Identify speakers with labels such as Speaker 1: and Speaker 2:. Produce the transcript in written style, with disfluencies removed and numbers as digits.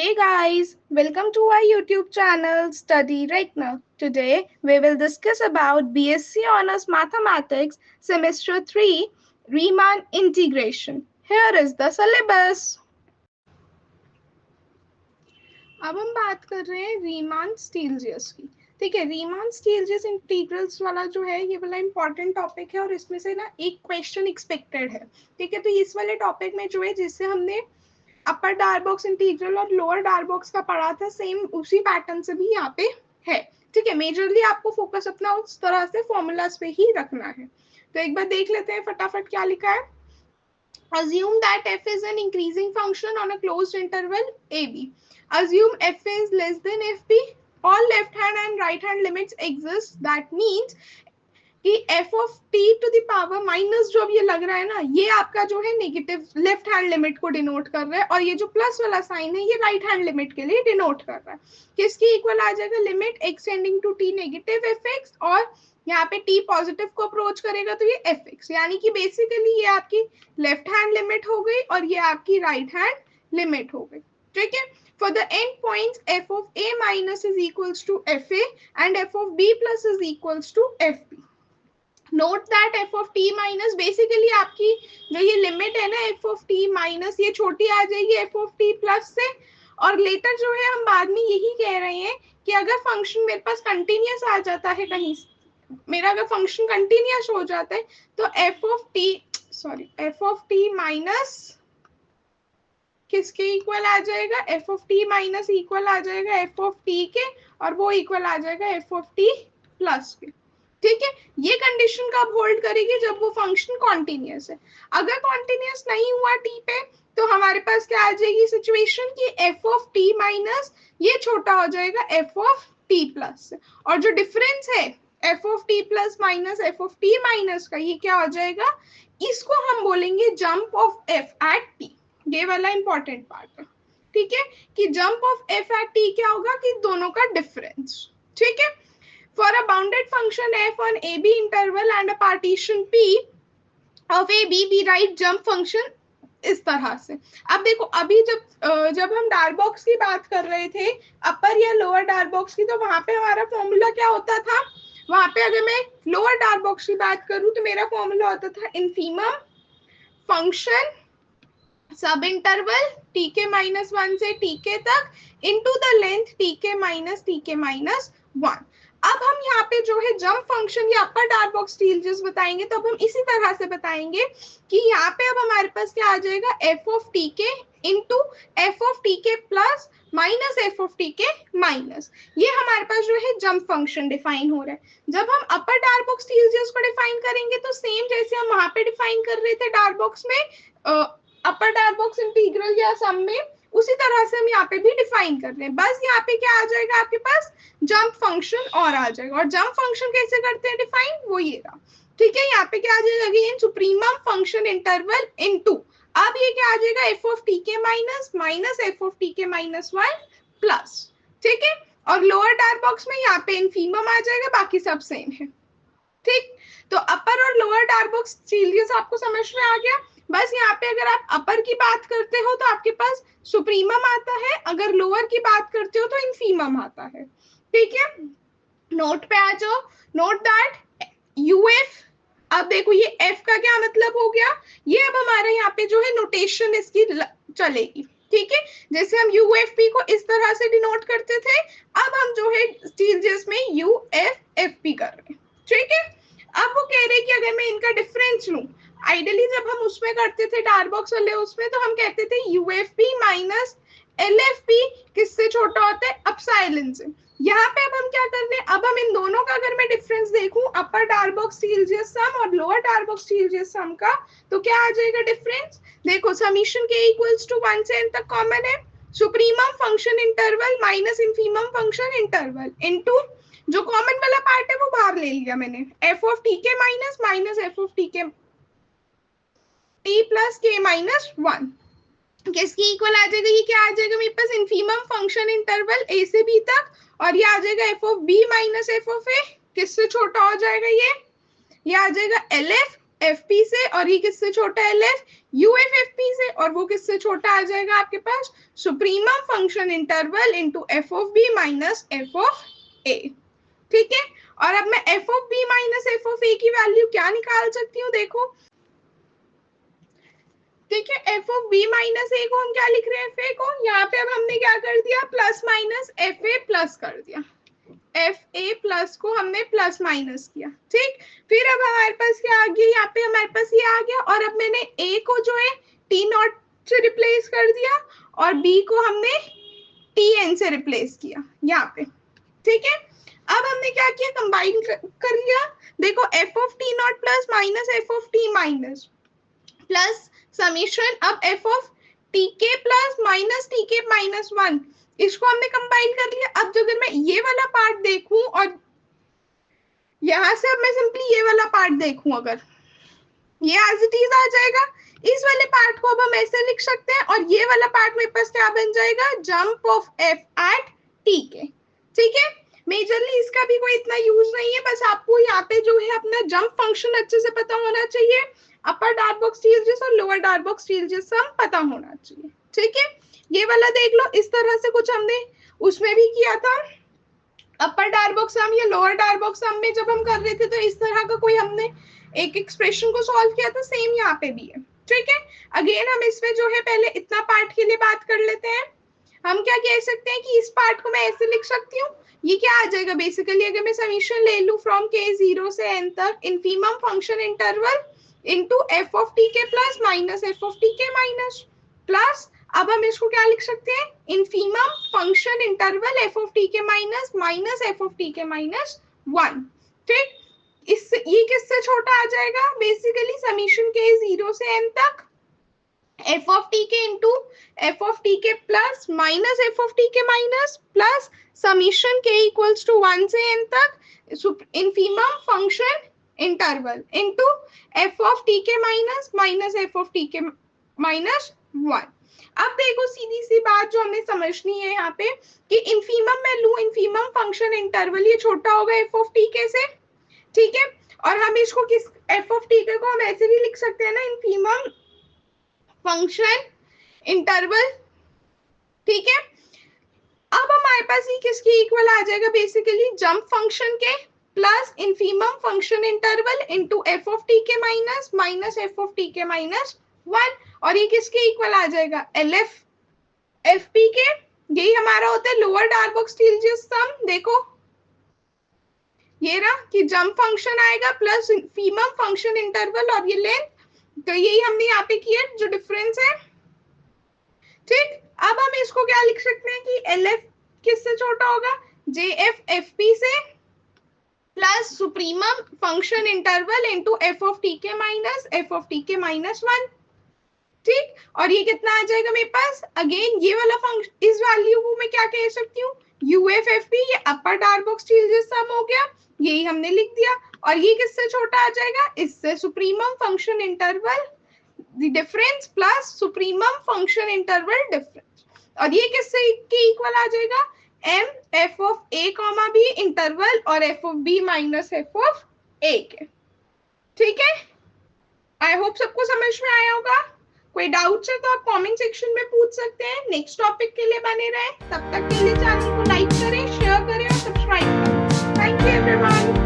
Speaker 1: Hey guys, welcome to our YouTube channel Study Right Now. Today we will discuss about BSc Honors Mathematics Semester 3 Riemann Integration. Here is the syllabus. अब हम बात कर रहे हैं Riemann स्टीलजियस की। ठीक है, रीमान स्टीलजियस इंटीग्रल्स वाला जो है ये वाला इंपॉर्टेंट टॉपिक है और इसमें से ना एक क्वेश्चन एक्सपेक्टेड है। ठीक है, तो इस वाले टॉपिक में जो है जिससे हमने अपर डार्बॉक्स इंटीग्रल और लोअर डार्बॉक्स का पढ़ा था, सेम उसी पैटर्न से भी यहाँ पे है। ठीक है, मेजरली आपको फोकस अपना उस तरह से फॉर्मूलाज पे ही रखना है। तो एक बार देख लेते हैं फटाफट क्या लिखा है। Assume that f is an increasing function on a closed interval ab. Assume f is less than fp. All left hand and right hand limits exist. That means कि f of t to the power minus जो अब ये लग रहा है ना, ये आपका जो है नेगेटिव लेफ्ट हैंड लिमिट को डिनोट कर रहा है और ये जो प्लस वाला साइन है ये राइट हैंड लिमिट के लिए डिनोट कर रहा है। किसकी इक्वल आ जाएगा? Limit extending to t negative fx और यहाँ पे t पॉजिटिव को अप्रोच करेगा तो ये fx, यानी कि बेसिकली ये आपकी लेफ्ट हैंड लिमिट हो गई और ये आपकी राइट हैंड लिमिट हो गई। ठीक है, for the end points f of a minus is equals to fa and f of b plus is equals to fb. Note that F of t minus basically आपकी जो ये limit है ना F of t minus ये छोटी आ जाएगी F of T plus से, और लेटर जो है हम बाद में यही कह रहे हैं कि अगर फंक्शन मेरे पास कंटिन्यूअस आ जाता है, कहीं मेरा अगर फंक्शन कंटिन्यूअस हो जाता है तो एफ ऑफ टी माइनस किसके इक्वल आ जाएगा? F of t minus equal आ जाएगा एफ ऑफ टी के और वो इक्वल आ जाएगा एफ ऑफ टी प्लस के। ठीक है, ये कंडीशन कब होल्ड करेगी? जब वो फंक्शन कॉन्टिन्यूअस है। अगर कॉन्टिन्यूअस नहीं हुआ टी पे तो हमारे पास क्या आ जाएगी सिचुएशन कि एफ ऑफ टी माइनस ये छोटा हो जाएगा एफ ऑफ टी प्लस से, और जो डिफरेंस है f of T plus minus f of t minus का, ये क्या हो जाएगा? इसको हम बोलेंगे jump of F at T. ये वाला इंपॉर्टेंट पार्ट है। ठीक है, कि jump of F at T क्या होगा कि दोनों का डिफरेंस। ठीक है, for a bounded function f on ab interval and a partition p of ab we write jump function इस तरह से। अब देखो अभी जब हम डार्बॉक्स की बात कर रहे थे अपर या लोअर डार्बॉक्स की, तो वहां पे हमारा फॉर्मूला क्या होता था? वहां पे अगर मैं लोअर डार्बॉक्स की बात करूं तो मेरा फॉर्मूला होता था इनफीमम फंक्शन सब interval T k minus one से टी के तक into the length T k minus one. अब हम यहाँ पे जो है जंप फंक्शन या अपर डार्बॉक्स स्टीलजियस बताएंगे तो अब हम इसी तरह से बताएंगे कि यहाँ पे अब हमारे पास क्या आ जाएगा? F of t k into f of t k plus minus f of t k minus, ये हमारे पास जो है जंप फंक्शन डिफाइन हो रहा है। जब हम अपर डार्बॉक्स स्टीलजियस को डिफाइन करेंगे तो सेम जैसे हम वहां पे डिफाइन कर रहे थे डार्बॉक्स में, अपर डार्बॉक्स इंटीग्रल या सम में, उसी तरह से हम यहाँ पे भी डिफाइन कर रहे हैं। बस यहाँ पे क्या आ जाएगा आपके पास? जंप फंक्शन और आ जाएगा। और जंप फंक्शन कैसे करते हैं डिफाइन? वो ये रहा। ठीक है, यहाँ पे क्या आ जाएगा? Again supremum function interval into, अब ये क्या आ जाएगा? F of t k minus f of t k minus one plus. ठीक है, और लोअर डार्बॉक्स में यहाँ पे इनफीमम आ जाएगा, बाकी सब सेम है। ठीक, तो अपर और लोअर डार्बॉक्स स्टीलजियस आपको समझ में आ गया। बस यहाँ पे अगर आप अपर की बात करते हो तो आपके पास सुप्रीमम आता है, अगर लोअर की बात करते हो तो इनफीमम आता है। ठीक है, नोट पे आ जाओ। नोट दैट यूएफ, अब देखो ये एफ का क्या मतलब हो गया? ये अब हमारे यहाँ पे जो है नोटेशन इसकी चलेगी। ठीक है, जैसे हम यूएफपी को इस तरह से डिनोट करते थे, अब हम जो है स्टीलजियस में यूएफएफपी कर रहे हैं। ठीक है, अब वो कह रहे हैं कि अगर मैं इनका डिफरेंस लूं, आइडियली जब हम उसमें करते थे डार्बॉक्स वाले उसमें, तो हम कहते थे यूएफपी माइनस एलएफपी किससे छोटा होता है? एप्सिलॉन से। यहाँ पे अब हम क्या कर रहे हैं? अब हम इन दोनों का अगर मैं डिफरेंस देखूं अपर डार्बॉक्स स्टीलजियस सम और लोअर डार्बॉक्स स्टीलजियस सम का, तो क्या आ जाएगा डिफरेंस? देखो समीशन के इक्वल्स टू 1 से n तक कॉमन है, supremum function interval minus infimum function interval into जो कॉमन वाला पार्ट है वो बाहर ले लिया मैंने, f of t k minus f of t k t plus k minus one किसकी इक्वल आ जाएगा? ये क्या आ जाएगा मेरे पास? इनफीमम फंक्शन इंटरवल ए से बी तक, और ये आ जाएगा f of b minus f of a, किससे छोटा हो जाएगा? ये आ जाएगा एल एफ एफ पी से, और ये किससे छोटा है L F, U F F P से, और वो किससे छोटा आ जाएगा आपके पास supremum function interval into f of b minus f of a. ठीक है, और अब मैं f of b minus f of a की वैल्यू क्या निकाल सकती हूँ, देखो। ठीक है, f of b minus a को हम क्या लिख रहे हैं, एफ ए को, यहाँ पे अब हमने क्या कर दिया, plus minus F A plus कर दिया, एफ ए प्लस को हमने प्लस माइनस किया। ठीक, फिर अब हमारे पास क्या आ गया, यहाँ पे हमारे पास ये आ गया, और अब मैंने ए को जो है टी नॉट से रिप्लेस कर दिया, और बी को हमने टी एन से रिप्लेस किया यहाँ पे। ठीक है, अब हमने क्या किया, कंबाइन कर लिया। देखो F of T not plus minus f of t minus plus summation, अब F of t k plus minus T k minus one, इसको हमने कंबाइन कर लिया। अब अगर मैं ये वाला पार्ट देखूं और यहां से अब मैं सिंपली ये वाला पार्ट देखूं, अगर ये एज इट इज आ जाएगा, इस वाले पार्ट को अब हम ऐसे लिख सकते हैं, और ये वाला पार्ट मेरे पास क्या बन जाएगा, jump of F at T के। ठीक है, मेजरली इसका भी कोई इतना यूज नहीं है, बस आपको यहाँ पे जो है अपना जंप फंक्शन अच्छे से पता होना चाहिए, अपर डार्बॉक्स स्टीलजिस और लोअर डार्बॉक्स स्टीलजिस सम पता होना चाहिए। ठीक है, ये वाला देख लो, इस तरह से कुछ हमने उसमें भी किया था, अपर डार्बॉक्स सम या लोअर डार्बॉक्स सम में जब हम कर रहे थे तो इस तरह का कोई हमने एक एक्सप्रेशन को सॉल्व किया था, सेम यहाँ पे भी है। ठीक है, अगेन हम इसमें जो है पहले इतना पार्ट के लिए बात कर लेते हैं। हम क्या कह सकते हैं कि इस पार्ट को मैं ऐसे लिख सकती हूँ, ये क्या आ जाएगा बेसिकली, अगर मैं समीशन ले लूं फ्रॉम के जीरो से एन तक infimum function interval into f of t k plus minus f of t k minus plus, अब हम इसको क्या लिख सकते हैं, infimum function interval f of t k minus minus f of t k minus one. ठीक, इससे ये किससे छोटा आ जाएगा, बेसिकली समीशन के जीरो से एन तक f of t k into f of t k plus minus f of t k minus plus summation k equals to 1 से n तक infimum function interval into f of t k minus minus f of t k minus 1। अब देखो सीधी सी बात जो हमें समझनी है यहाँ पे कि इनफीमम मैं लूं, इनफीमम फंक्शन इंटरवल ये छोटा होगा एफ ऑफ टी के से। ठीक है, और हम इसको किस एफ ऑफ टी के को हम ऐसे भी लिख सकते हैं ना, इनफीमम फंक्शन इंटरवल। ठीक है, अब हमारे पास ये किसके इक्वल आ जाएगा, बेसिकली जंप फंक्शन के plus infimum function interval into f of t k minus minus f of t k minus 1, और ये किसके इक्वल आ जाएगा, एल एफ एफ पी के। यही हमारा होता है लोअर डार्बॉक्स स्टीलजिस सम। देखो ये रहा कि जंप फंक्शन आएगा प्लस इनफीमम फंक्शन इंटरवल और ये लेंथ, तो यही हमने यहाँ पे किया जो डिफरेंस है। ठीक, अब हम इसको क्या लिख सकते हैं कि एल एफ किससे छोटा होगा, जे एफ एफ पी से plus supremum function interval into f of t k minus f of t k minus 1। ठीक, और ये कितना आ जाएगा मेरे पास, अगेन ये वाला फंक्शन, इस वैल्यू को मैं क्या कह सकती हूँ, यू एफ एफ पी, ये अपर डार्बॉक्स स्टीलजिस सम हो गया, यही हमने लिख दिया। और ये किससे छोटा आ जाएगा, इससे supremum function interval difference plus supremum function interval difference, और ये किससे के इक्वल आ जाएगा, M f of a comma b interval और f of b minus f of a के। ठीक है, आई होप सबको समझ में आया होगा। कोई डाउट है तो आप कमेंट सेक्शन में पूछ सकते हैं। नेक्स्ट टॉपिक के लिए बने रहें, तब तक के लिए चैनल को लाइक करें, शेयर करें और सब्सक्राइब करें। Thank you everyone.